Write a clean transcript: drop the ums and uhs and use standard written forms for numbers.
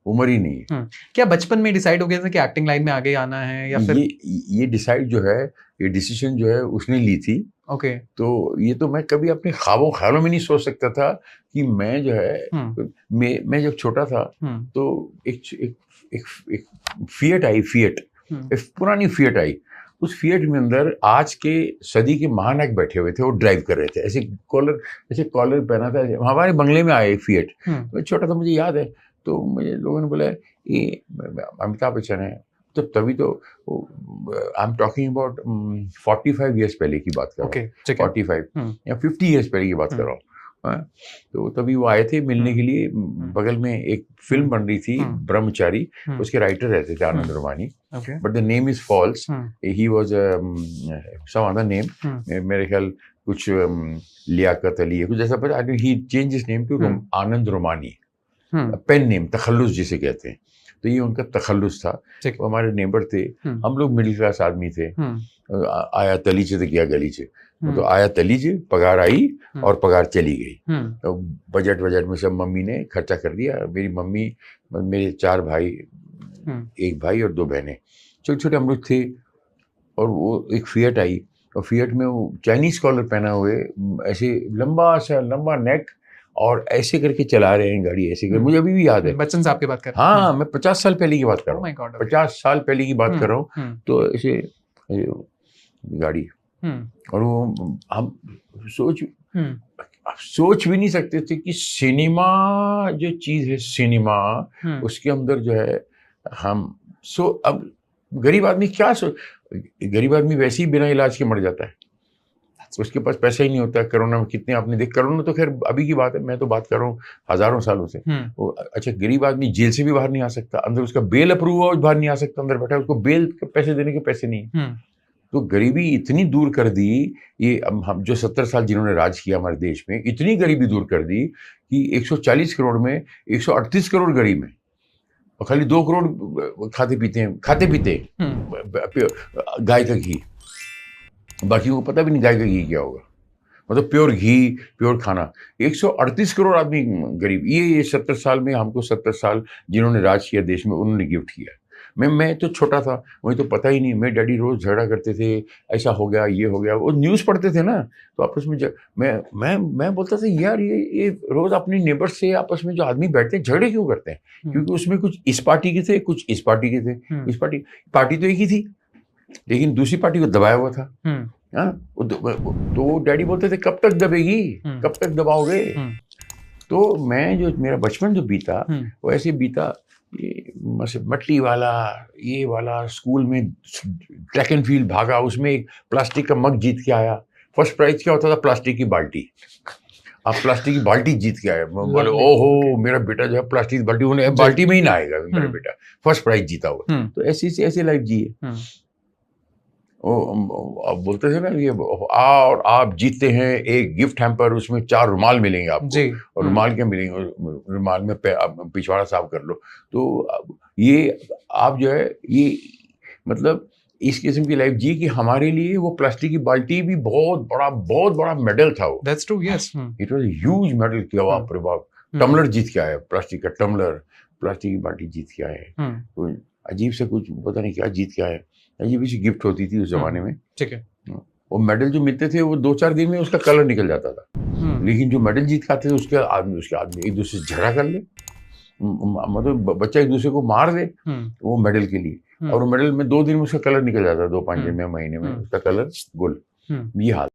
उम्र ही नहीं है। क्या बचपन में डिसाइड हो गया था कि एक्टिंग लाइन में आगे आना है या फिर ये डिसाइड जो है, ये डिसीजन जो है उसने ली थी। ओके। तो ये तो मैं कभी अपने ख्यालों में नहीं सोच सकता था कि मैं जो है मैं जब छोटा था तो एक फिएट आई, एक पुरानी फिएट आई। उस फिएट में अंदर आज के सदी के महानायक बैठे हुए थे, वो ड्राइव कर रहे थे, ऐसे कॉलर पहना था। हमारे बंगले में आए एक फिएट, मैं छोटा था, मुझे याद है। तो मुझे लोगों ने बोला ये अमिताभ बच्चन है। तो तभी तो I am talking about 45 years पहले की बात कर रहा हूँ, 45 या 50 ईयर्स पहले की बात कर रहा हूँ। तो तभी वो आए थे मिलने के लिए। बगल में एक फिल्म बन रही थी ब्रह्मचारी, उसके राइटर रहते थे Anand Romani, but the name is false, he was some other name, मेरे ख्याल कुछ लियाकत अली है कुछ ऐसा, पर he change his name to Anand Romani, pen name, तखल्लुस जिसे कहते हैं। तो ये उनका तखल्लुस था। वो हमारे नेबर थे, हम लोग मिडिल क्लास आदमी थे। आया तलीचे तो गया गलीचे, तो आया तलीचे, पगार आई और पगार चली गई। तो बजट में सब मम्मी ने खर्चा कर दिया। मेरी मम्मी, मेरे 4 भाई, एक भाई और 2 बहनें, छोटे छोटे हम लोग थे। और वो एक फिएट आई, और फिएट में वो चाइनीज कॉलर पहना हुए, ऐसे लंबा नेक, और ऐसे करके चला रहे हैं गाड़ी, ऐसे कर, मुझे अभी भी याद है। बच्चन साहब की बात कर रहे हैं? हाँ, मैं 50 साल पहले की बात कर रहा हूँ, 50 साल पहले की बात कर रहा हूँ। तो ऐसे गाड़ी, और वो हम सोच भी नहीं सकते थे कि सिनेमा जो चीज है, सिनेमा उसके अंदर जो है हम अब गरीब आदमी क्या गरीब आदमी वैसे ही बिना इलाज के मर जाता है, उसके पास पैसा ही नहीं होता है। कोरोना में कितने आपने देख, कोरोना तो खैर अभी की बात है, मैं तो बात कर रहा हूँ हजारों सालों से। वो अच्छा, गरीब आदमी जेल से भी बाहर नहीं आ सकता, अंदर उसका बेल अप्रूव हुआ, बाहर नहीं आ सकता, अंदर बैठा, उसको बेल के पैसे देने के पैसे नहीं। तो गरीबी इतनी दूर कर दी, ये हम जो 70 साल जिन्होंने राज किया हमारे देश में, इतनी गरीबी दूर कर दी कि 140 करोड़ में 138 करोड़ गरीब हैं, और खाली 2 करोड़ खाते पीते गाय का घी, बाकी को पता भी नहीं गाय का घी क्या होगा, मतलब प्योर घी, प्योर खाना। 138 करोड़ आदमी गरीब, ये 70 साल में हमको 70 साल जिन्होंने राज किया देश में, उन्होंने गिफ्ट किया। मैं तो छोटा था, मुझे तो पता ही नहीं। मेरे डैडी रोज झगड़ा करते थे, ऐसा हो गया, ये हो गया, वो न्यूज़ पढ़ते थे ना, तो आपस में मैं बोलता था यार ये रोज अपनी नेबर से आपस में जो आदमी बैठते हैं झगड़े क्यों करते हैं? क्योंकि उसमें कुछ इस पार्टी के थे, कुछ इस पार्टी के थे। इस पार्टी तो एक ही थी, लेकिन दूसरी पार्टी को दबाया हुआ था। तो डैडी बोलते थे कब तक दबेगी, कब तक दबाओगे? तो मैं जो मेरा बचपन जो बीता वो ऐसे बीता, ये मट्टी वाला, ये वाला, स्कूल में ट्रैक एंड फील्ड भागा, उसमें एक प्लास्टिक का मग जीत के आया। फर्स्ट प्राइज क्या होता था? प्लास्टिक की बाल्टी। आप प्लास्टिक की बाल्टी जीत के आए, बोले ओहो मेरा बेटा जो है प्लास्टिक की बाल्टी में ही ना आएगा मेरा बेटा, फर्स्ट प्राइज जीता हुआ। तो ऐसी लाइफ जिए। आप बोलते थे ना ये, और आप जीतते हैं एक गिफ्ट हैम्पर, उसमें 4 रुमाल मिलेंगे आपको, और रुमाल क्या मिलेंगे, रुमाल में पिछवाड़ा साफ कर लो। तो ये आप जो है, ये मतलब इस किस्म की लाइफ जी कि हमारे लिए वो प्लास्टिक की बाल्टी भी बहुत बड़ा मेडल था वो। That's true, yes. It was huge medal. क्या बाप रे बाप, टम्बलर जीत के आया, प्लास्टिक का टम्बलर, प्लास्टिक की बाल्टी जीत के आए। तो अजीब से कुछ पता नहीं क्या जीत के आए, अजीब सी गिफ्ट होती थी उस जमाने में। ठीक है। वो मेडल जो मिलते थे वो 2-4 दिन में उसका कलर निकल जाता था। लेकिन जो मेडल जीत के आते थे उसके आदमी एक दूसरे से झगड़ा कर ले, मतलब बच्चा एक दूसरे को मार दे वो मेडल के लिए, और वो मेडल में 2 दिन में उसका कलर निकल जाता, 2-5 दिन में, महीने में उसका कलर गुल। ये हाल।